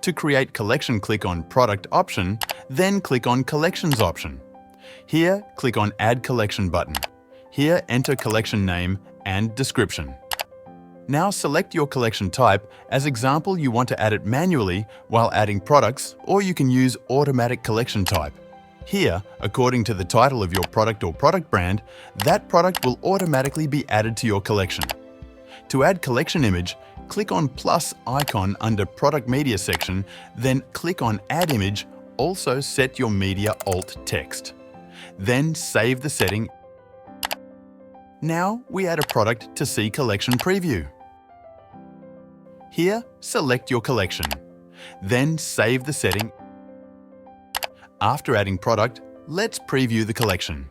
To create collection, click on Product option, then click on Collections option. Here, click on Add Collection button. Here, enter collection name and description. Now select your collection type. As example, you want to add it manually while adding products, or you can use automatic collection type. Here, according to the title of your product or product brand, that product will automatically be added to your collection. To add collection image, click on plus icon under Product Media section, then click on Add Image, also set your media alt text. Then save the setting. Now we add a product to see collection preview. Here, select your collection. Then save the setting. After adding product, let's preview the collection.